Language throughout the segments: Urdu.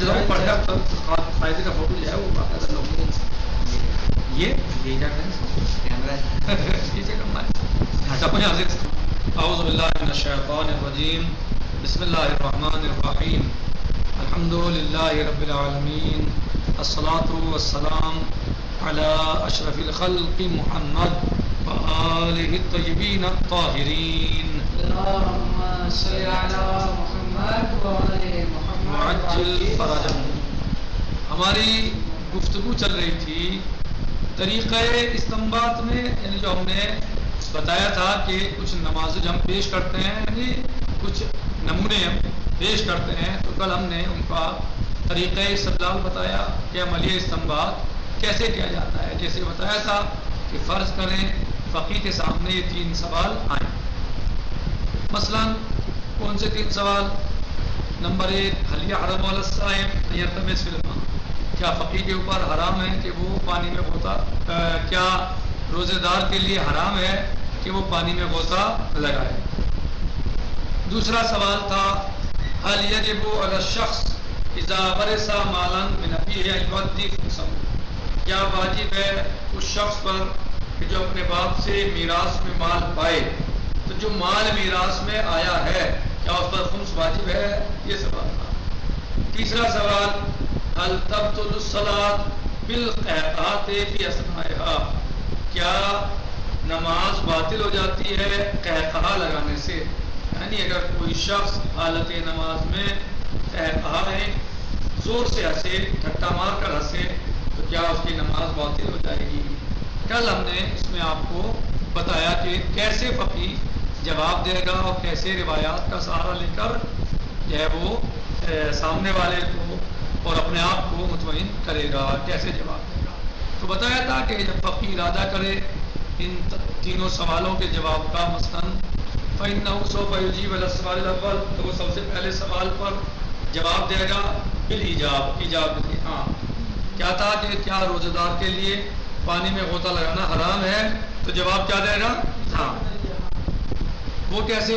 جب وہ پڑھ جائے تو فائدے کا فوٹو جو ہے وہ باقاعدہ لوگوں کو یہ کیا کریں یہ چیک کرنا ہے. اعوذ باللہ من الشیطان الرجیم بسم اللہ الرحمن الرحیم الحمد للہ رب العالمین الصلاة والسلام علی اشرف الخلق محمد وآلہ الطیبین الطاہرین اللهم صل على محمد وعلى محمد معجل فرجہ. ہماری گفتگو چل رہی تھی طریقہ استنباط میں، یعنی جو ہم نے بتایا تھا کہ کچھ نمازیں ہم پیش کرتے ہیں، یعنی کچھ نمونے ہم پیش کرتے ہیں، تو کل ہم نے ان کا طریقہ استدلال بتایا کہ عملی استنباط کیسے کیا جاتا ہے. جیسے بتایا تھا کہ فرض کریں فقی کے سامنے یہ 3 سوال آئیں. مثلا کون سے 3 سوال؟ نمبر 1 حل یحرم علی الصائم ان یلتمس فی الماء، کیا فقی کے اوپر حرام ہے کہ وہ پانی میں غوطہ، کیا روزے دار کے لیے حرام ہے کہ وہ پانی میں غوطہ لگائے. دوسرا سوال تھا حل یجب علی الشخص اذا ورث مالا من ابیہ ان یؤدی خمسہ، کیا واجب ہے اس شخص پر کہ جو اپنے باپ سے میراث میں مال پائے تو جو مال میراث میں آیا ہے کیا اس پر خمس واجب ہے؟ یہ سوال تھا. تیسرا سوال هل تبطل الصلاة بالقحقحة في اثنائها، کیا نماز باطل ہو جاتی ہے قہقہا لگانے سے؟ یعنی اگر کوئی شخص حالت نماز میں قہقہا ہے، زور سے ہنسے، ٹھٹا مار کر ہنسے، تو کیا اس کی نماز باطل ہو جائے گی؟ کل ہم نے اس میں آپ کو بتایا کہ کیسے فقی جواب دے گا اور کیسے روایات کا سہارا لے کر جو ہے وہ سامنے والے کو اور اپنے آپ کو مطمئن کرے گا، کیسے جواب دے گا. تو بتایا تھا کہ جب فقی ارادہ کرے ان تینوں سوالوں کے جواب کا، مثلاً فَإِنَّهُ سَوْفَ يُجِيبُ عَلَى السُّؤَالِ الْأَوَّلِ، تو وہ سب سے پہلے سوال پر جواب دے گا بالایجاب، ایجاب دے. ہاں کیا تھا کہ کیا روزہ دار کے لیے پانی میں غوطہ لگانا حرام ہے؟ تو جواب کیا دے گا؟ ہاں. وہ کیسے؟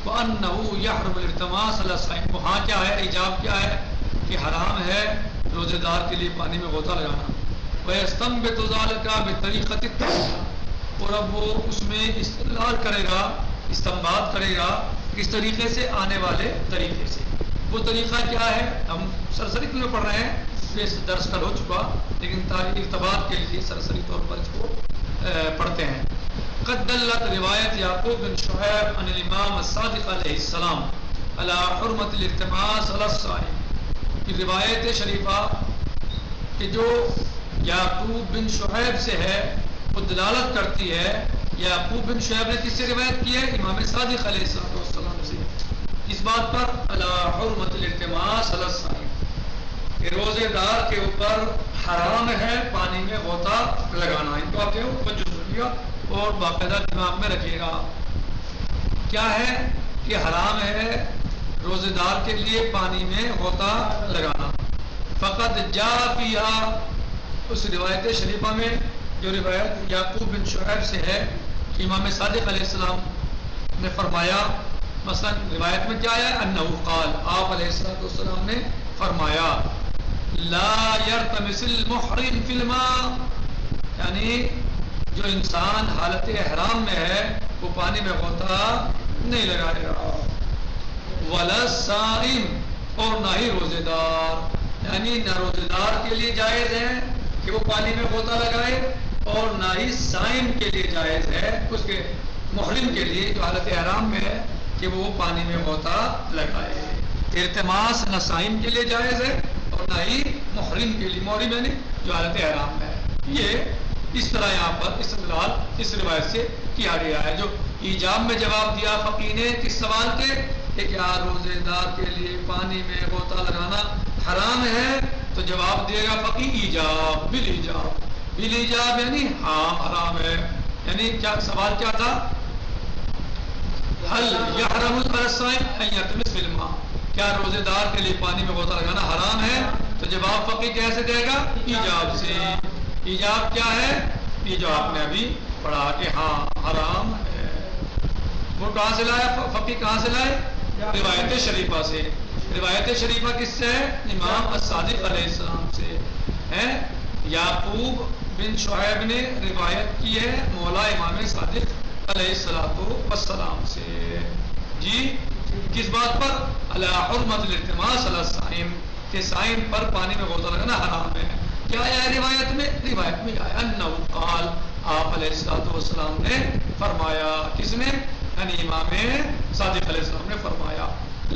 وَأَنَّهُ يَحْرُمُ الِالْتِمَاسُ عَلَى الصَّائِمِ، وہ ہاں کیا ہے، ایجاب کیا ہے کہ حرام ہے روزے دار کے لیے پانی میں غوطہ لگانا. وَيَسْتَنبِطُ ذَلِكَ بِطَرِيقَةِ التَّوْحِيدِ، اور اب وہ اس میں استدلال کرے گا، استنباط کرے گا کس طریقے سے؟ آنے والے طریقے سے. وہ طریقہ کیا ہے؟ ہم سرسری میں پڑھ رہے ہیں، یہ درس کل ہو چکا، لیکن ارتباط کے لیے سرسری طور پر اس کو پڑھتے ہیں. قد دلت روایت یعقوب بن شعیب عن الامام الصادق علیہ السلام علی حرمت الالتماس علی الصائم، کی روایت شریفہ کہ جو یعقوب بن شعیب سے ہے وہ دلالت کرتی ہے. یعقوب بن شعیب نے کس سے روایت کی ہے؟ امام صادق علیہ السلام سے، اس بات پر علی حرمت الالتماس علی الصائم کہ روزے دار کے اوپر حرام ہے پانی میں غوطہ لگانا. ان کو آپ جو اور باقاعدہ دماغ میں رکھیے گا. کیا ہے کہ حرام ہے روزے دار کے لیے پانی میں غوطہ لگانا. فقط جا فیہا، اس روایت شریفہ میں جو روایت یعقوب بن شعیب سے ہے کہ امام صادق علیہ السلام نے فرمایا، مثلا روایت میں کیا ہے؟ انہ قال، آپ علیہ السلام نے فرمایا لا یرتمس المحرم فی الماء، یعنی جو انسان حالت احرام میں ہے وہ پانی میں غوطہ نہیں لگائے گا. ولا الصائم، اور نہ ہی روزے دار، یعنی نہ روزے دار کے لیے جائز ہے کہ وہ پانی میں غوطہ لگائے، اور نہ ہی صائم کے لیے جائز ہے، اس کے محرم کے لیے جو حالت احرام میں ہے کہ وہ پانی میں غوطہ لگائے. التماس نہ صائم کے لیے جائز ہے اور نہ ہی محرم کے لیے، محرم یعنی جو حالت احرام میں ہے. یہ اس طرح یہاں پر استدلال اس روایت سے کیا گیا ہے. جو ایجاب میں جواب دیا فقی نے کس سوال کے کہ کیا روزے دار کے لیے پانی میں غوطہ لگانا حرام ہے، تو جواب دے گا فقی ایجاب، بالایجاب. بالایجاب یعنی ہاں حرام ہے. یعنی کیا سوال کیا تھا؟ حل یحرم علی الصائم ان یلتمس فی الماء، کیا روزے دار کے لیے پانی میں غوطہ لگانا حرام ہے؟ تو جواب فقی کیسے دے گا؟ ایجاب سے. ایجاب کیا ہے؟ یہ جو آپ نے ابھی پڑھا کہ ہاں حرام ہے. وہ کہاں سے لائے فقی؟ کہاں سے لائے؟ روایت شریفہ سے. روایت شریفہ کس سے ہے؟ امام الصادق علیہ السلام سے ہے. یعقوب بن شعیب نے روایت کی ہے مولا امام صادق علیہ السلام سے. جی کس بات پر؟ علی حرمت الالتماس علی الصائم کہ صائم پر پانی میں غوطہ لگانا حرام ہے. کیا آیا روایت میں؟ روایت میں آیا انہ قال آپ علیہ السلام نے فرمایا. کس نے؟ یعنی امام صادق علیہ السلام نے فرمایا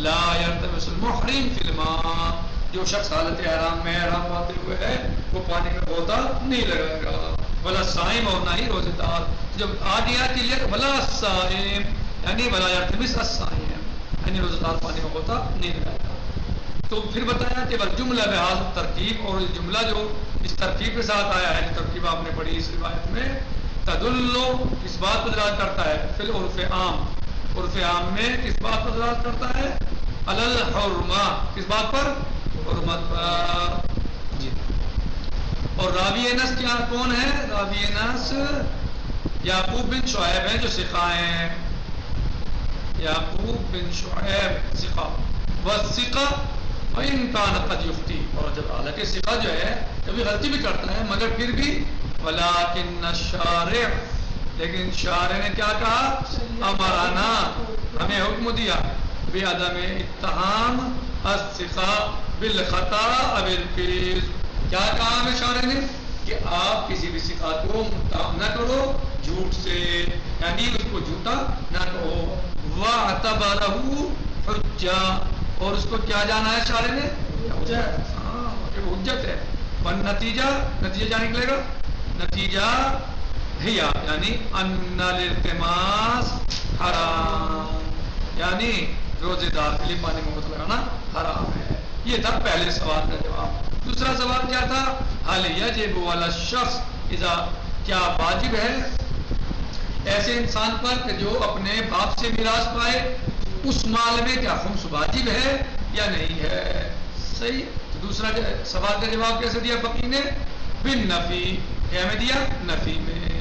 لا یلتمس المحرم فی الماء جو شخص حالت احرام میں احرام باندھے ہوئے ہے وہ پانی میں غوطہ نہیں لگائے گا. ولا صائم اور نہ ہی روزے دار. جب آ گیا کلیئر ولا صائم یعنی ولا یلتمس الصائم یعنی روزے دار پانی میں غوطہ نہیں لگائے گا. تو پھر بتایا کہ جملہ بحاظ ترکیب اور جملہ جو اس ترکیب کے ساتھ آیا ہے جو ترکیب آپ نے پڑھی اس روایت میں تدلو اس بات پر دلالت کرتا ہے فی العرف عام عرف عام میں کس بات پر دلالت کرتا ہے؟ علی الحرمہ کس بات پر؟ حرمت پر. جی اور راوی انس کیا کون ہے؟ راوی انس یعقوب بن شعیب ہیں جو ثقہ ہیں. یعقوب بن شعیب ثقہ والثقہ وإن كان قد يخطئ اور جب حالانکہ ثقہ جو ہے کبھی غلطی بھی کرتا ہے مگر پھر بھی ولكن الشارع لیکن شارع نے کیا کہا؟ امرنا ہمیں حکم دیا بعدم اتهام الثقہ بالخطا او بالكذب. کیا کہا ہمیں شارع نے؟ کہ آپ کسی بھی ثقہ کو متهم نہ کرو جھوٹ سے یعنی اس کو جھوٹا نہ کہو. واعتبره حجہ اور اس کو کیا جانا ہے شارع نے؟ حجت ہے. والنتیجہ نتیجہ کیا نکلے گا؟ نتیجہ ہیا یعنی ان الالتماس حرام یعنی روزے دار کے لیے پانی میں غوطہ لگانا حرام ہے. یہ تھا پہلے سوال کا جواب. دوسرا سوال کیا تھا؟ حل یجب علی الشخص اذا کیا واجب ہے ایسے انسان پر کہ جو اپنے باپ سے میراث پائے اس مال میں کیا خمس واجب ہے یا نہیں ہے؟ صحیح. تو دوسرا سوال کا جواب کیسے دیا فقیہ نے؟ بالنفی. کیا میں دیا؟ نفی میں.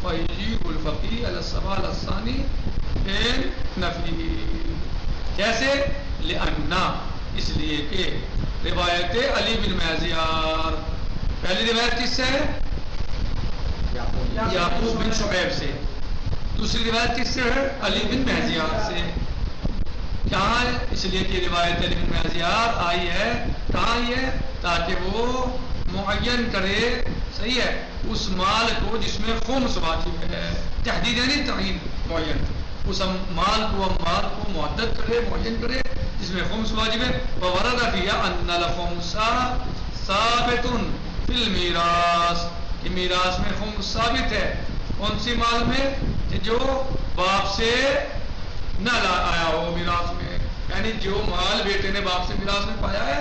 فیجیب الفقیہ علی السوال الثانی بالنفی. کیسے؟ لأنہ اس لیے کہ روایت علی بن معیار پہلی روایت کس سے ہے؟ یعقوب بن شعیب سے. دوسری روایت کس سے ہے؟ علی بن معیار سے. کہاں ہے؟ اس لیے کہ روایت علی بن معیار آئی ہے کہاں ہے تاکہ وہ معین کرے صحیح ہے اس مال کو جس میں خمس واجب ہے. تحدید یعنی تعین معین اس مال کو معدد کرے معین کرے جس میں خمس واجب ہے. وورد فیہا ان الخمس ثابت فی المیراث کہ میراث میں خمس ثابت ہے. کون سی مال میں؟ کہ جو باپ سے نہ آیا ہو میراث میں یعنی جو مال بیٹے نے باپ سے میراث میں پایا ہے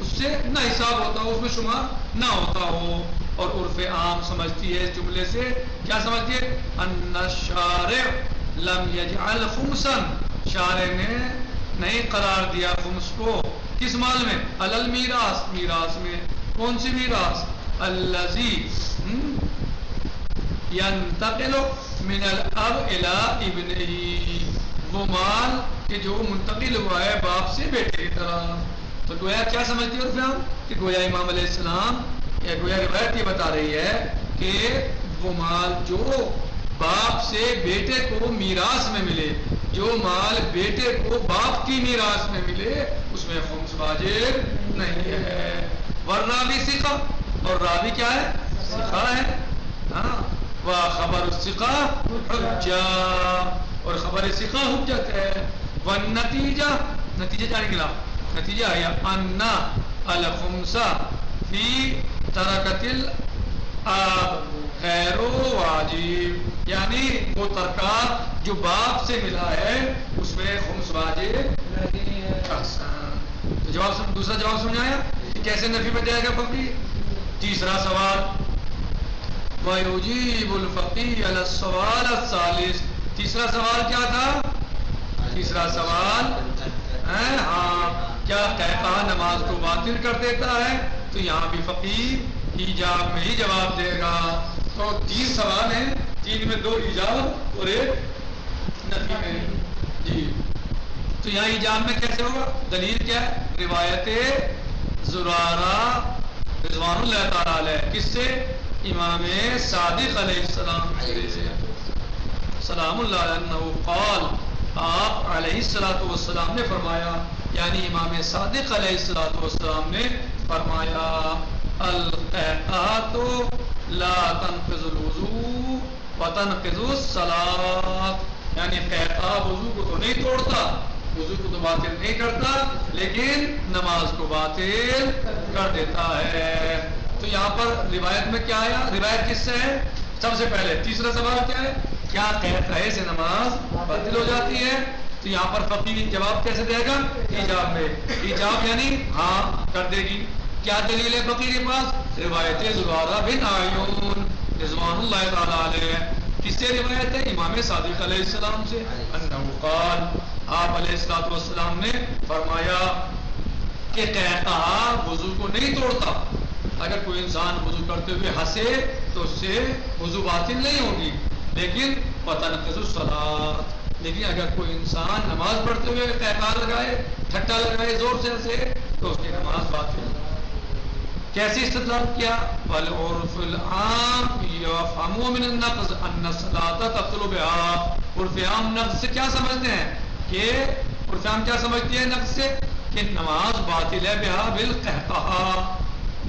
اس سے نہ حساب ہوتا ہو اس میں شمار نہ ہوتا ہو. اور عرف عام سمجھتی ہے اس جملے سے کیا سمجھتی ہے؟ ان الشارع لم یجعل خمسا شارع نے نہیں قرار دیا خمس کو کس مال میں؟ علی المیراث میراث میں. کون سی میراث؟ الذی ینتقل من الاب الی ابنہ وہ مال کہ جو منتقل ہوا ہے باپ سے بیٹے کی طرح. تو گویا کیا سمجھتی ہے عرف عام کہ گویا امام علیہ السلام یا گویا روایت یہ بتا رہی ہے کہ وہ مال جو باپ سے بیٹے کو میراث میں ملے جو مال بیٹے کو باپ کی میراث میں ملے اس میں خمس واجب نہیں ہے. والراوی ثقہ اور راوی کیا ہے؟ ثقہ ہے. ہاں وخبر الثقہ حجہ اور خبر ثقہ حجت ہے. والنتیجہ نتیجہ کیا نکلا؟ نتیجہ ہے ان الخمس فی ترکت الاب غیر واجب یعنی وہ ترکات جو باپ سے ملا ہے اس میں خمس واجب نہیں ہے. تو جواب دوسرا جواب سمجھایا کیسے نفی میں جائے گا فقیہ. تیسرا سوال وَيُجِيبُ الْفَقِيهُ عَلَى السَّوَالِ الثَّالِثِ تیسرا سوال کیا تھا؟ تیسرا سوال ہاں کیا کہتا نماز کو باطل کر دیتا ہے؟ تو یہاں بھی فقیہ ایجاب میں ہی جواب دے گا. تو تین سوال ہیں تین میں دو ایجاب اور ایک نفی میں. جی تو یہاں ایجاب میں کیسے ہوگا؟ دلیل کیا ہے؟ روایت زرارہ رضوان اللہ تعالیٰ علیہ، کس سے؟ امام صادق علیہ السلام سے، سلام اللہ علیہ قال، آپ علیہ الصلوۃ والسلام نے فرمایا، یعنی امام صادق علیہ الصلوۃ والسلام نے فرمایا، القحقاۃ لا تنقض الوضوء وتنقض الصلاۃ، یعنی قحقہ وضو کو تو نہیں توڑتا، وضو کو تو باطل نہیں کرتا، لیکن نماز کو باطل کر دیتا ہے۔ تو یہاں پر روایت میں کیا آیا؟ روایت کس سے ہے؟ سب سے پہلے تیسرا سوال کیا ہے؟ کیا قحقہ سے نماز باطل ہو جاتی ہے؟ تو یہاں پر فقیہ جواب کیسے دے گا؟ ایجاب میں، ایجاب یعنی ہاں کر دے گی۔ کیا دلیل ہے فقیہ کے پاس؟ روایت زرارہ بن اعین رضوان اللہ تعالیٰ علیہ، کس سے روایت ہے؟ امام صادق علیہ السلام سے، انہ قال، آپ علیہ الصلوۃ والسلام نے فرمایا کہ قحقہ وضو کو نہیں توڑتا، اگر کوئی انسان وضو کرتے ہوئے ہنسے تو اس سے وضو باطل نہیں ہوگی، لیکن وتنقض الصلاۃ، لیکن اگر کوئی انسان نماز پڑھتے ہوئے قحقہ لگائے، ٹھٹا لگائے، زور سے ہنسے تو اس کی نماز باطل۔ کیسے استدلال کیا؟ والعرف العام یفهم من النقض ان الصلاۃ تبطل بها، عرف عام نقض سے کیا سمجھتے ہیں؟ کہ عرف عام کیا سمجھتی ہے نقض سے؟ کہ نماز باطل ہے بہا بالقحقہ،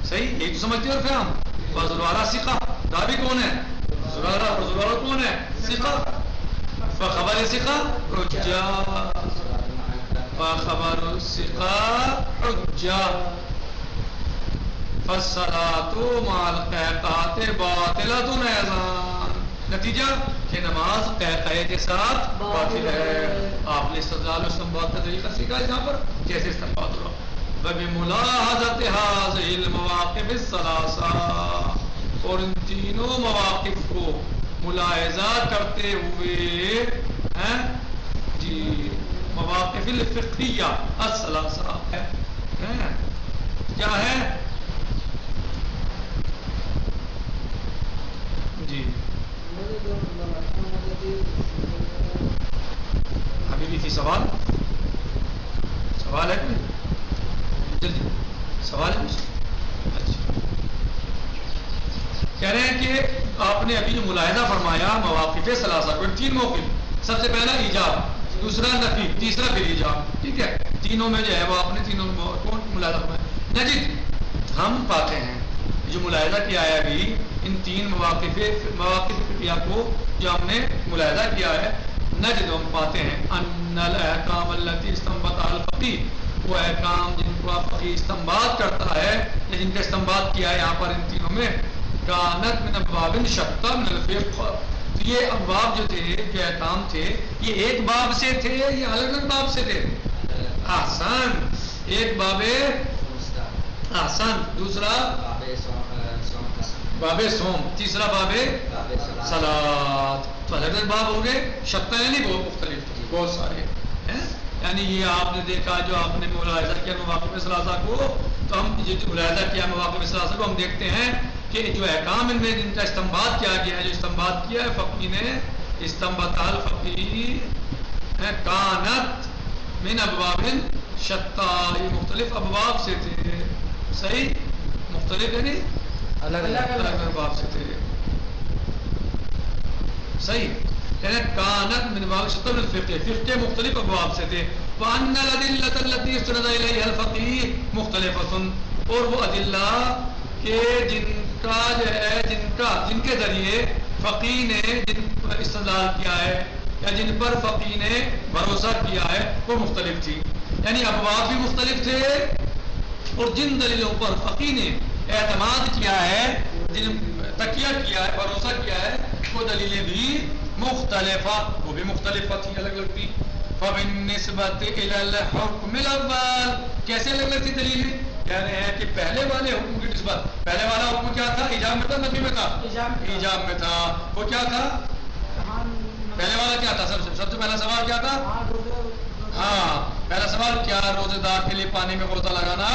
صحیح یہی تو سمجھتے ہیں عرف عام۔ وزرارہ ثقہ، راوی کون ہے؟ زرارہ، اور زرارہ کون ہے؟ ثقہ، فخبر ثقہ حجہ، فخبر ثقہ حجہ، فالصلاۃ مع القحقہ باطلۃ ایضا، نتیجہ کہ نماز قحقہ کے ساتھ باطل ہے۔ آپ نے استدلال و استنباط کا طریقہ سیکھا یہاں پر کیسے استنباط ہوا؟ وَبِمُلَاحَظَةِ هَٰذِهِ الْمَوَاقِفِ الثَّلَاثَةِ، اور ان تینوں مواقف کو ملاحظہ کرتے ہوئے جی مواقف الفقہیہ الثلاثہ کیا ہے جی؟ ابھی بھی تھی سوال ہے کوئی؟ جلدی سوال ہے کچھ؟ اچھا، کہہ رہے ہیں کہ آپ نے ابھی جو ملاحظہ فرمایا مواقف ثلاثہ کو، تین موقف، سب سے پہلا ایجاب، دوسرا نفی، تیسرا پھر ایجاب، ٹھیک ہے؟ تینوں میں جو ہے وہ آپ نے تینوں کو ملاحظہ فرمایا۔ نجد ہم پاتے ہیں جو ملاحظہ کیا ہے ابھی ان تین مواقف فقہیہ کو جو ہم نے ملاحظہ کیا ہے، نجد ہم پاتے ہیں ان الاحکام التی استنبطها الفقیہ، وہ احکام جن کو فقیہ استنباط کرتا ہے یا جن کا استنباط کیا ہے یہاں پر ان تینوں میں، کانت من ابواب شتیٰ من الفقہ، تو یہ ابواب جو تھے، جو احکام تھے، یہ ایک باب سے تھے یا الگ الگ باب سے تھے؟ احسن، ایک باب احسن، دوسرا باب سوم، تیسرا باب صلاۃ، تو الگ الگ باب ہو گئے، شتیٰ یعنی بہت مختلف، بہت سارے ہیں۔ یعنی یہ آپ نے دیکھا جو آپ نے ملاحظہ کیا مواقف ثلاثہ کو، تو ہم جو ملاحظہ کیا مواقف ثلاثہ کو، ہم دیکھتے ہیں کہ جو احکام ان میں جن کا استنباط کیا گیا ہے، جو استنباط کیا ہے فقیہ نے، استنبط الفقیہ کانت من ابواب شتیٰ، یہ مختلف ابواب سے تھے، صحیح، مختلف یعنی الگ الگ باب سے تھے، صحیح، یعنی کانت من ابواب شتیٰ من الفقہ، فقہ کے مختلف ابواب سے تھے۔ وَأَنَّ الْأَدِلَّةَ الَّتِي اسْتَنَدَ إِلَيْهَا الْفَقِيهُ مُخْتَلِفَةٌ، اور وہ ادلہ کہ جن کا جو ہے جن کے ذریعے فقیہ نے جن استدلال کیا ہے یا جن پر فقیہ نے بھروسہ کیا ہے وہ مختلف تھی، یعنی ابواب بھی مختلف تھے، اور جن دلیلوں پر فقیہ نے اعتماد کیا ہے، جن تکیہ کیا ہے، بھروسہ کیا ہے، وہ دلیلیں بھی مختلفہ، وہ بھی مختلف تھی، الگ الگ تھی۔ فَبِالنِّسْبَةِ إِلَى الْحُكْمِ الْأَوَّلِ، کیسے الگ الگ تھی دلیلیں؟ کہہ رہے ہیں کہ پہلے والے حکم کی نسبت، پہلے والا حکم کیا تھا؟ ایجاب میں تھا، نفی میں تھا؟ ایجاب میں تھا۔ وہ کیا تھا پہلے والا؟ کیا تھا؟ سب سے پہلا سوال کیا تھا؟ ہاں، پہلا سوال کیا روزے دار کے لیے پانی میں غوطہ لگانا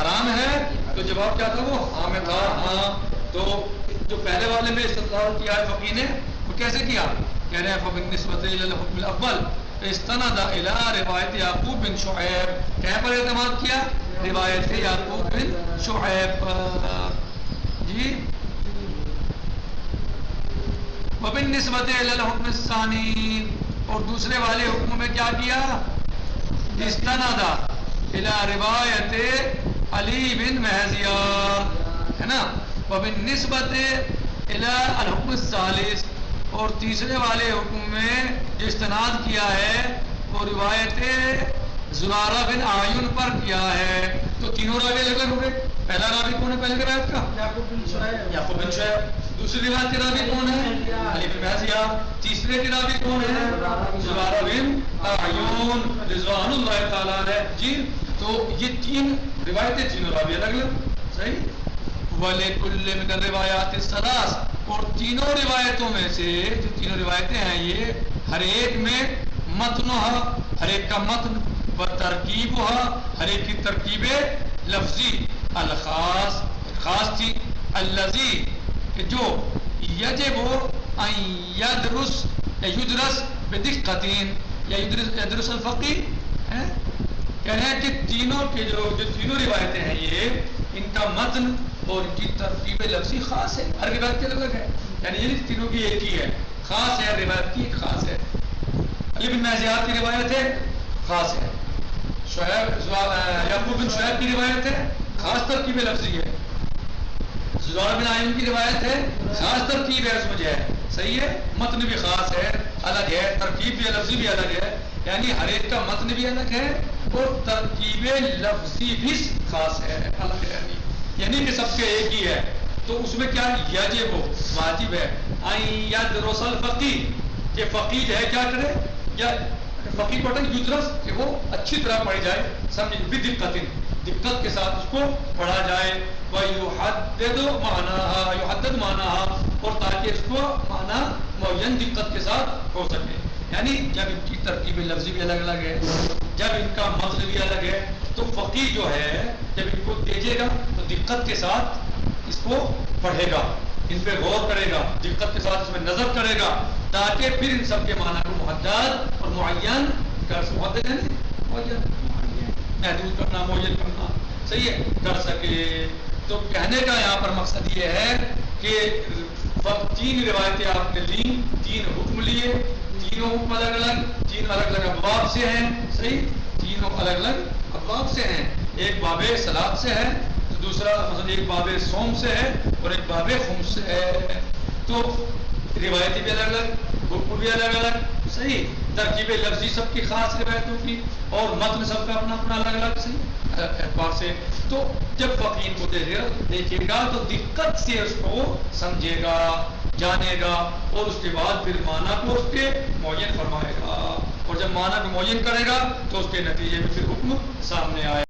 حرام ہے؟ تو جواب کیا تھا؟ وہ ہاں میں تھا۔ ہاں، تو جو پہلے والے میں استدلال کیا ہے فقیہ نے، وہ کیسے کیا؟ کہہ رہے ہیں فبالنسبۃ الی الحکم الاول، استند الى روایت یعقوب بن شعیب، کہاں پر اعتماد کیا؟ روایت یعقوب بن شعیب پر جی. وبالنسبت الى الحکم الثانی، اور دوسرے والے حکم میں کیا کیا؟ استند الى روایت علی بن مہزیار ہے نا. وبالنسبت الى الحکم الثالث، اور تیسرے والے حکم میں جو استناد کیا ہے وہ روایت زرارہ بن اعین پر کیا ہے. تو تینوں راوی الگ الگ ہو گئے. پہلا راوی کون ہے پہلے روایت کا؟ یعقوب بن شعیب. دوسری روایت کے راوی کون ہے؟ علی بن مہزیار. تیسرے کے راوی کون ہے؟ زرارہ بن اعین رضوان اللہ تعالی علیہ جی. تو یہ تین روایتیں تینوں راوی الگ الگ. صحیح. وَلِكُلِّ مِنَ الرِّوَایَاتِ الثَّلَاثِ، اور تینوں روایتوں میں سے جو تینوں روایتیں ہیں یہ ہر ایک میں متنها، ہر ایک کا متن، و ترکیبها، ہر ایک کی ترکیب لفظی، الخاص خاص تھی، الذی جو یجب ان یدرس یا یدرس بدقت یا یدرس الفقی ہے. کہہ رہے ہیں کہ تینوں کے جو تینوں روایتیں ہیں یہ ان کا متن اور ان کی ترتیب لفظی خاص ہے. ہر روایت کے الگ الگ ہے، یعنی یہ تینوں کی ایک ہی ہے، خاص ہے. روایت کی ایک خاص ہے. علی بن مہزیار کی روایت ہے خاص ہے. یعقوب بن شعیب کی روایت ہے خاص ترکیب لفظی ہے. زرارہ بن اعین کی روایت ہے خاص ترکیب ہے، اس میں جو ہے صحیح ہے. متن بھی خاص ہے، الگ ہے. ترکیب بھی لفظی بھی الگ ہے، یعنی ہر ایک کا متن بھی الگ ہے اور ترکیب لفظی بھی خاص ہے، الگ ہے. یعنی کہ سب کے ایک ہی ہے. تو اس میں کیا یجب واجب ہے ان یدرس الفقیہ، کہ فقیہ ہے کیا کرے، یا فقیہ پڑھے یدرس، کہ وہ اچھی طرح پڑھی جائے، سمجھ بدقت، دقت کے ساتھ اس کو پڑھا جائے. وَيُحَدَّدُ مَعْنَاهَا، يُحَدَّدُ مَعْنَاهَا، اور تاکہ اس کو معنی معین دقت کے ساتھ ہو سکے. یعنی جب ان کی ترکیب لفظی بھی الگ الگ ہے، جب ان کا مغز بھی الگ ہے، تو فقیہ جو ہے جب ان کو دیکھے گا تو دقت کے ساتھ اس کو پڑھے گا، ان پہ غور کرے گا، دقت کے ساتھ اس میں نظر کرے گا، تاکہ پھر ان سب کے معنی کو محدد اور معین کر محدد ہے محدود کرنا، معین کرنا صحیح ہے کر سکے. تو کہنے کا یہاں پر مقصد یہ ہے کہ تین روایتیں آپ نے لی، تین حکم لیے، تینوں حکم الگ الگ، تین الگ الگ ابواب سے ہیں. صحیح، تینوں الگ الگ ابواب سے ہیں. ایک باب صلاۃ سے ہے، دوسرا مثلا ایک باب صوم سے ہے اور ایک باب خمس سے ہے. تو روایتیں بھی الگ الگ، حکم بھی الگ الگ. صحیح، ترکیب لفظی سب کی خاص روایتوں کی، اور متن سب کا اپنا اپنا الگ الگ صحیح اعتبار سے. تو جب فقیر کو دیکھے گا تو دقت سے اس کو سمجھے گا، جانے گا، اور اس کے بعد پھر معنی کو اس کے معین فرمائے گا. اور جب معنی کو معین کرے گا تو اس کے نتیجے میں پھر حکم سامنے آئے